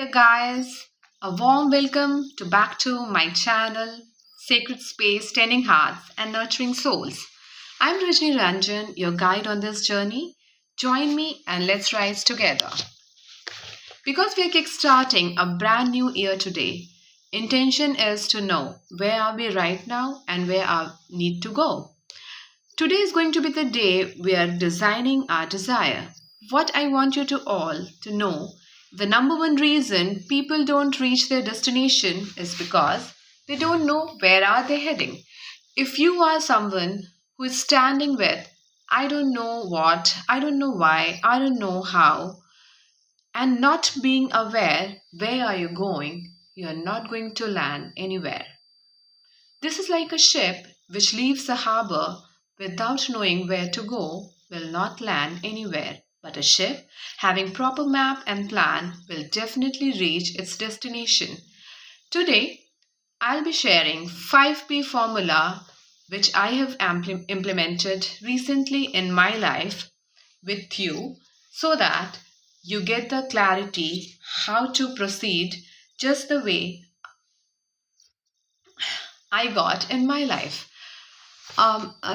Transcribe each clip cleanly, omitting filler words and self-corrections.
Hey guys, a warm welcome to back to my channel, Sacred Space, Tending Hearts and Nurturing Souls. I'm Rajni Ranjan, your guide on this journey. Join me and let's rise together. Because we are kickstarting a brand new year today, intention is to know where are we right now and where I need to go. Today is going to be the day we are designing our desire. What I want you to all to know, the number one reason people don't reach their destination is because they don't know where are they heading. If you are someone who is standing with I don't know what, I don't know why, I don't know how, and not being aware where are you going, you are not going to land anywhere. This is like a ship which leaves the harbor without knowing where to go will not land anywhere. But a ship having proper map and plan will definitely reach its destination. Today, I'll be sharing 5P formula which I have implemented recently in my life with you so that you get the clarity how to proceed just the way I got in my life.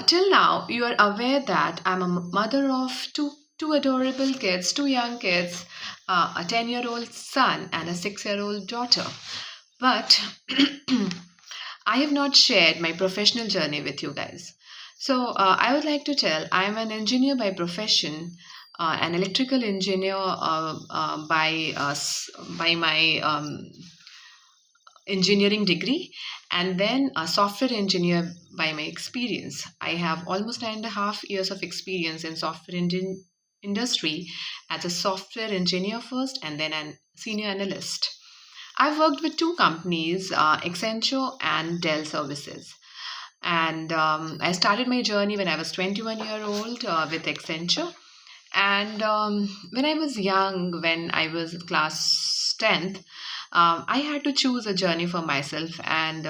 Till now, you are aware that I'm a mother of two adorable kids, two young kids, a 10-year-old son and a 6-year-old daughter. But I have not shared my professional journey with you guys. So I would like to tell I'm an engineer by profession, an electrical engineer by my engineering degree, and then a software engineer by my experience. I have almost 9.5 years of experience in software industry as a software engineer first and then an senior analyst. I've worked with two companies, Accenture and Dell Services. And I started my journey when I was 21 old with Accenture. And when I was young, when I was class 10th, I had to choose a journey for myself. And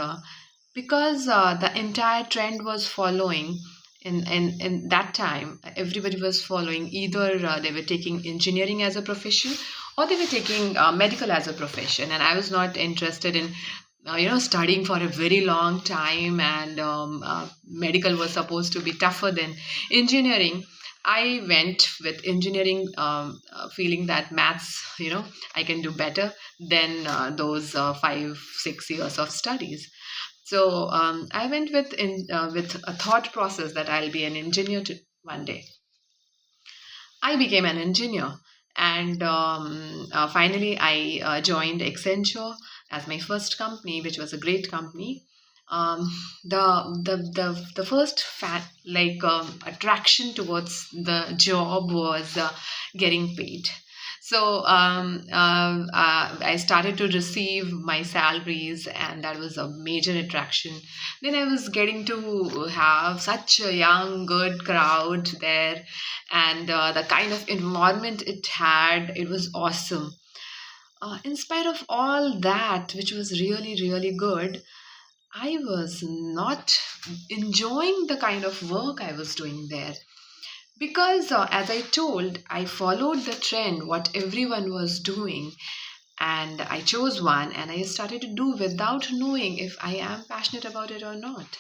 because the entire trend was following in that time, everybody was following either they were taking engineering as a profession or they were taking medical as a profession. And I was not interested in studying for a very long time, and medical was supposed to be tougher than engineering. I went with engineering, feeling that maths, I can do better than those 5 6 years of studies. So I went with a thought process that I'll be an engineer one day. I became an engineer, and finally I joined Accenture as my first company, which was a great company. Um, the first attraction towards the job was getting paid. So I started to receive my salaries, and that was a major attraction. Then I was getting to have such a young, good crowd there, and the kind of environment it had, it was awesome. In spite of all that, which was really, really good, I was not enjoying the kind of work I was doing there. Because, as I told, I followed the trend, what everyone was doing, and I chose one and I started to do without knowing if I am passionate about it or not.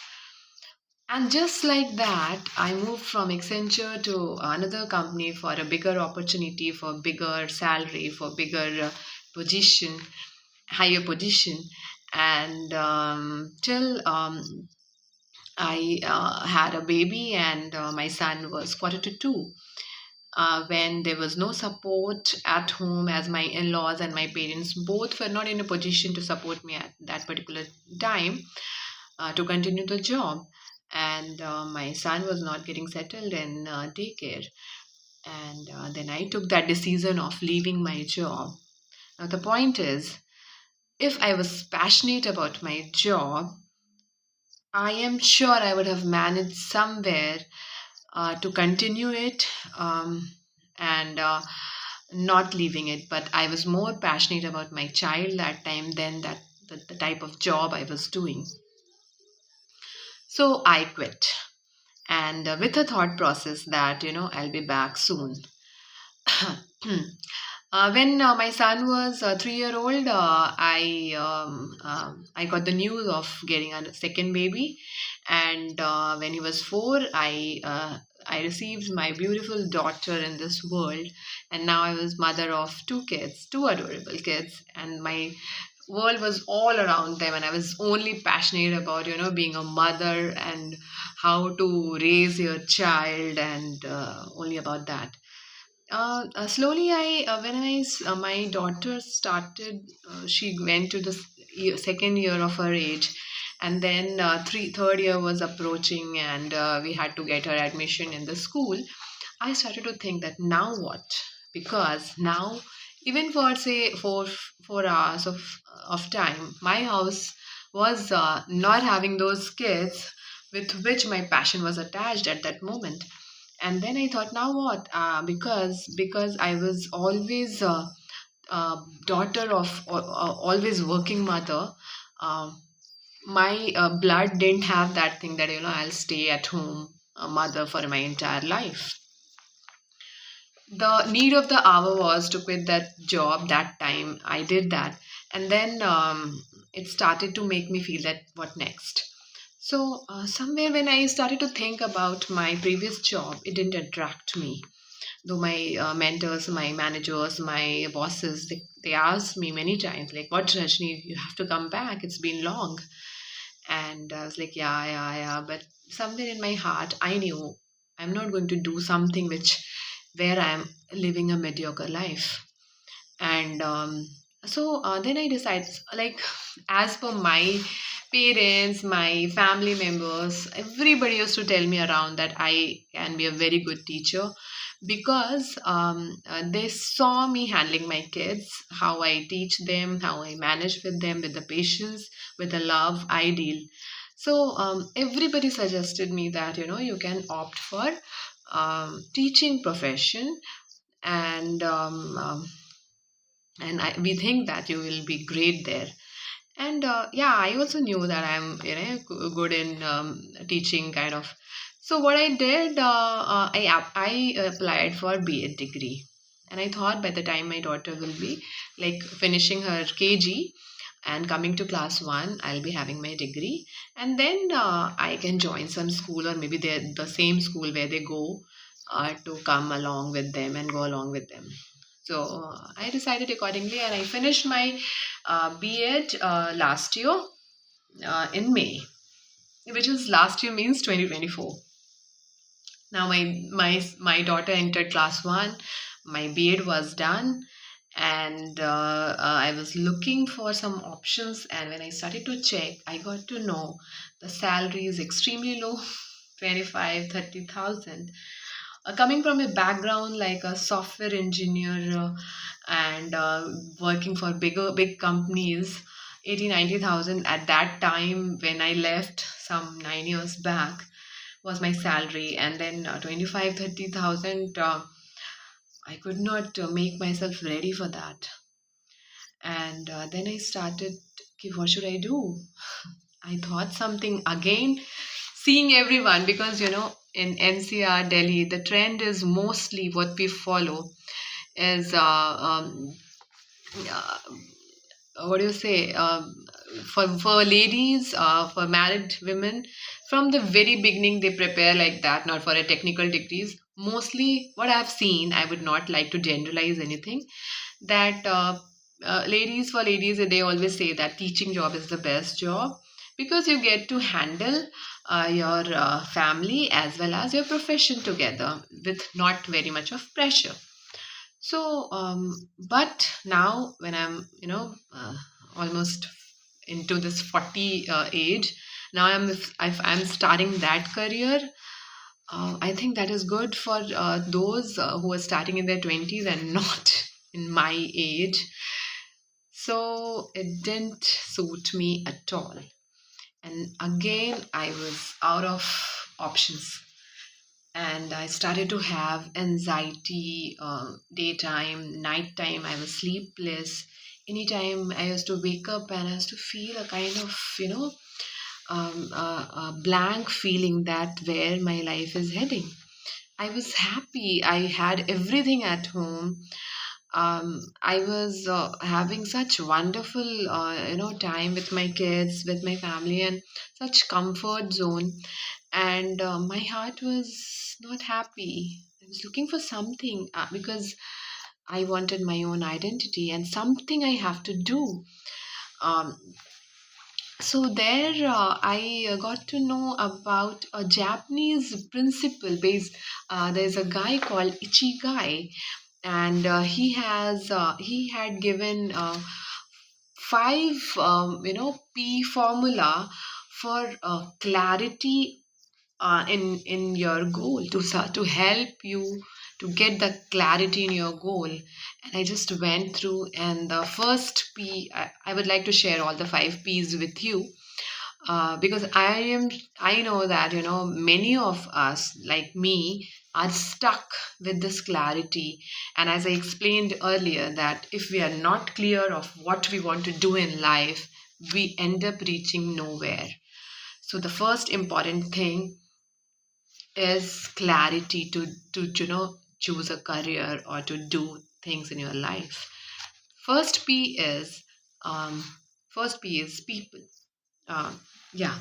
And just like that, I moved from Accenture to another company for a bigger opportunity, for bigger salary, for bigger position, higher position. And till I had a baby, and my son was quarter to two. When there was no support at home, as my in-laws and my parents both were not in a position to support me at that particular time to continue the job, and my son was not getting settled in daycare. And then I took that decision of leaving my job. Now the point is, if I was passionate about my job, I am sure I would have managed somewhere to continue it, and not leaving it. But I was more passionate about my child that time than the type of job I was doing. So I quit, and with a thought process that I'll be back soon. When my son was 3 year old, I got the news of getting a second baby, and when he was 4, I received my beautiful daughter in this world, and now I was mother of two kids, two adorable kids, and my world was all around them, and I was only passionate about being a mother and how to raise your child, and only about that. Slowly, my daughter started, she went to the second year of her age, and then third year was approaching, and we had to get her admission in the school. I started to think that now what? Because now, even for say 4 hours of time, my house was not having those kids with which my passion was attached at that moment. And then I thought, now what? Because I was always daughter of always working mother. Um, my blood didn't have that thing that I'll stay at home a mother for my entire life. The need of the hour was to quit that job that time. I did that, and then it started to make me feel that what next. So somewhere when I started to think about my previous job, it didn't attract me. Though my mentors, my managers, my bosses, they asked me many times, like, what, Rajni, you have to come back, it's been long. And I was like, yeah, yeah, yeah. But somewhere in my heart, I knew I'm not going to do something where I'm living a mediocre life. And then I decided, like, as per my parents, my family members, everybody used to tell me around that I can be a very good teacher, because they saw me handling my kids, how I teach them, how I manage with them, with the patience, with the love I deal. So everybody suggested me that you can opt for teaching profession, and we think that you will be great there. And yeah, I also knew that I'm good in teaching kind of. So what I did, I applied for B.Ed degree, and I thought by the time my daughter will be like finishing her KG and coming to class 1, I'll be having my degree, and then I can join some school, or maybe they're the same school where they go, to come along with them and go along with them. So I decided accordingly, and I finished my B.Ed last year in May, which is last year means 2024. Now my daughter entered class 1, my B.Ed was done, and I was looking for some options. And when I started to check, I got to know the salary is extremely low, 25, 30,000. Coming from a background like a software engineer, and working for big companies, 80, 90,000 at that time when I left some 9 years back was my salary. And then 25, 30,000, I could not make myself ready for that. And then I started, okay, what should I do? I thought something again, seeing everyone, because in NCR Delhi, the trend is mostly what we follow is uh, what do you say, for ladies, for married women, from the very beginning they prepare like that, not for a technical degrees. Mostly what I've seen, I would not like to generalize anything, that ladies, for ladies, they always say that teaching job is the best job, because you get to handle your family as well as your profession together with not very much of pressure. So but now when I'm almost into this 40 age, now I'm starting that career. I think that is good for those who are starting in their 20s and not in my age. So it didn't suit me at all. And again, I was out of options. And I started to have anxiety, daytime, nighttime. I was sleepless. Anytime I used to wake up and I used to feel a kind of, a blank feeling that where my life is heading. I was happy. I had everything at home. I was having such wonderful, time with my kids, with my family, and such comfort zone. And my heart was not happy. I was looking for something because I wanted my own identity and something I have to do. Um, so there, I got to know about a Japanese principle based. There's a guy called Ichigai, and he had given five P formula for clarity in your goal to help you to get the clarity in your goal. And I just went through, and the first P, I would like to share all the five P's with you, because I know that many of us like me are stuck with this clarity. And as I explained earlier, that if we are not clear of what we want to do in life, we end up reaching nowhere. So the first important thing is clarity to choose a career or to do things in your life. First P is um, first P is people. Yeah.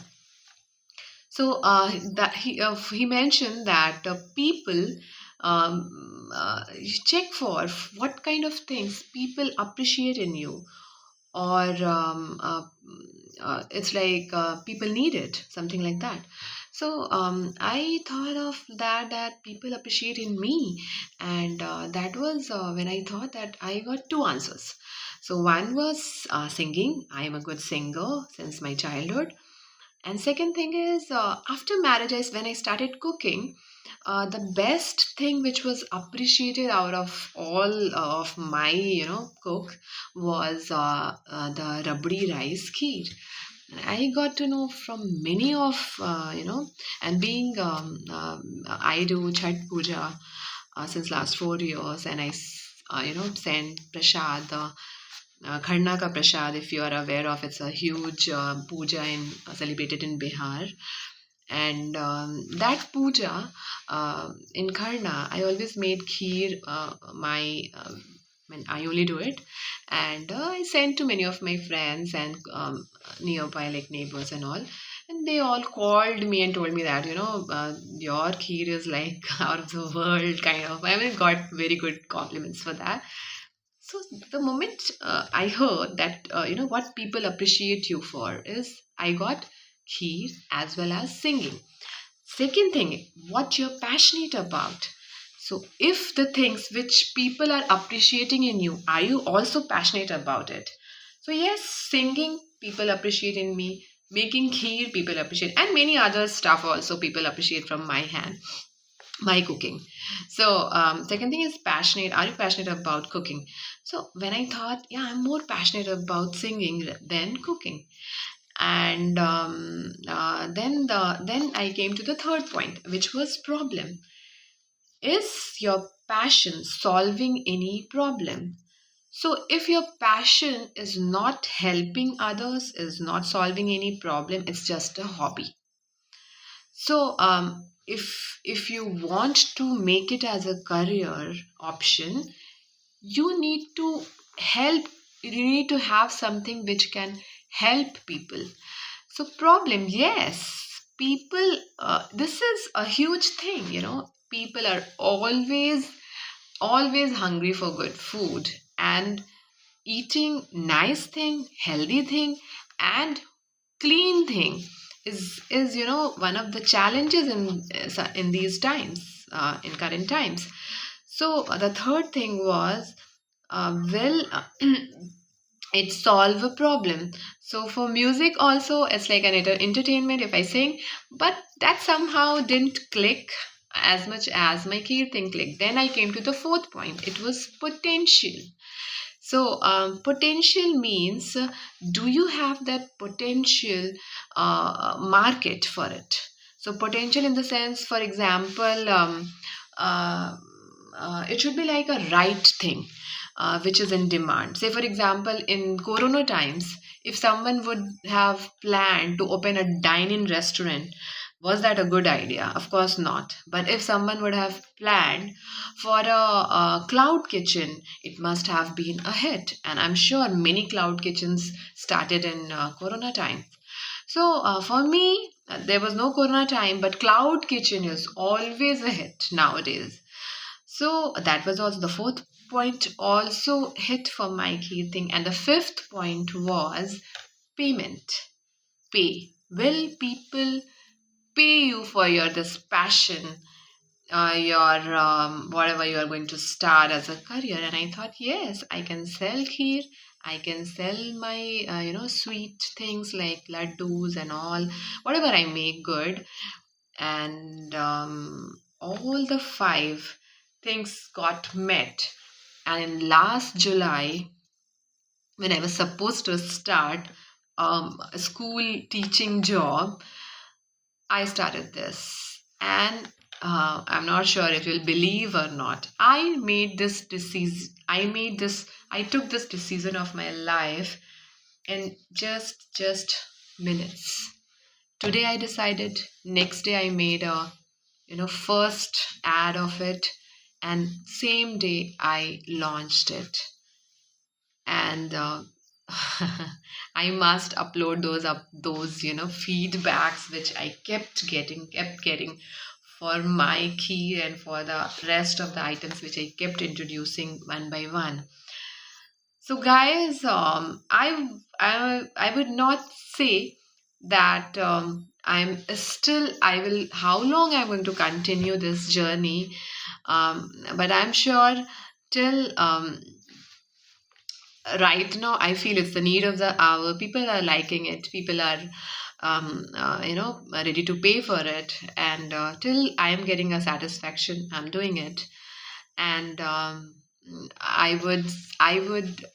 So that he mentioned that people check for what kind of things people appreciate in you, or it's like people need it, something like that. So I thought of that people appreciate in me, and that was when I thought that I got two answers. So one was singing. I am a good singer since my childhood. And second thing is, after marriage, when I started cooking, the best thing which was appreciated out of all of my, cook was the rabdi rice kheer. And I got to know from many of, and being, I do Chhat Puja since last 4 years, and send prasad, Kharna ka Prasad, if you are aware of, it's a huge puja celebrated in Bihar. And that puja in Kharna, I always made kheer. I only do it, and I sent to many of my friends and nearby, like neighbors and all. And they all called me and told me that your kheer is like out of the world, kind of. I mean, got very good compliments for that. So the moment I heard that, what people appreciate you for is, I got kheer as well as singing. Second thing, what you're passionate about. So if the things which people are appreciating in you, are you also passionate about it? So yes, singing, people appreciate in me. Making kheer, people appreciate, and many other stuff also people appreciate from my hand, my cooking. So second thing is passionate. Are you passionate about cooking? So when I thought, yeah, I'm more passionate about singing than cooking. And then I came to the third point, which was problem. Is your passion solving any problem? So if your passion is not helping others, is not solving any problem, it's just a hobby. So, if you want to make it as a career option, you need to help. You need to have something which can help people. So, problem, yes, people. This is a huge thing. People are always hungry for good food, and eating nice thing, healthy thing, and clean thing is one of the challenges in these times, in current times. So the third thing was, well, it solve a problem. So for music also, it's like an entertainment if I sing, but that somehow didn't click as much as my key thing clicked. Then I came to the fourth point. It was potential. So, potential means, do you have that potential market for it? So, potential in the sense, for example, uh, it should be like a right thing which is in demand. Say, for example, in Corona times, if someone would have planned to open a dine in restaurant, Was that a good idea? Of course not. But if someone would have planned for a cloud kitchen, it must have been a hit. And I'm sure many cloud kitchens started in Corona time. So for me, there was no Corona time, but cloud kitchen is always a hit nowadays. So that was also the fourth point, also hit for my key thing. And the fifth point was payment. Pay. Will people pay you for your this passion, your whatever you are going to start as a career? And I thought, yes, I can sell kheer, I can sell my sweet things like laddus and all, whatever I make good. And all the five things got met. And in last July, when I was supposed to start a school teaching job, I started this. And I'm not sure if you'll believe or not. I took this decision of my life in just minutes. Today I decided, next day I made a first ad of it, and same day I launched it. And I must upload those feedbacks which I kept getting for my key and for the rest of the items which I kept introducing one by one. So guys, I would not say that I will how long I'm going to continue this journey, but I'm sure till right now I feel it's the need of the hour. People are liking it, people are ready to pay for it, and till I am getting a satisfaction, I'm doing it. And I would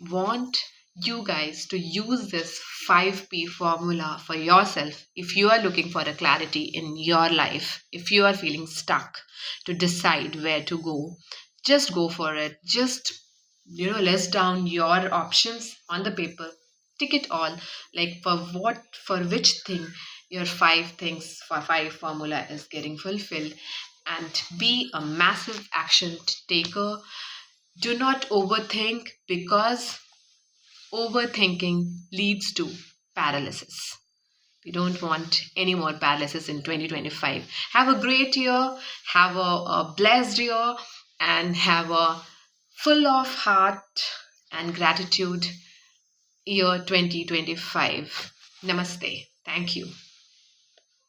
want you guys to use this 5P formula for yourself. If you are looking for a clarity in your life, if you are feeling stuck to decide where to go, just go for it. Just list down your options on the paper, tick it all, like for which thing your five things for five formula is getting fulfilled. And be a massive action taker. Do not overthink, because overthinking leads to paralysis. We don't want any more paralysis in 2025. Have a great year, have a blessed year, and have a full of heart and gratitude year 2025. Namaste. Thank you.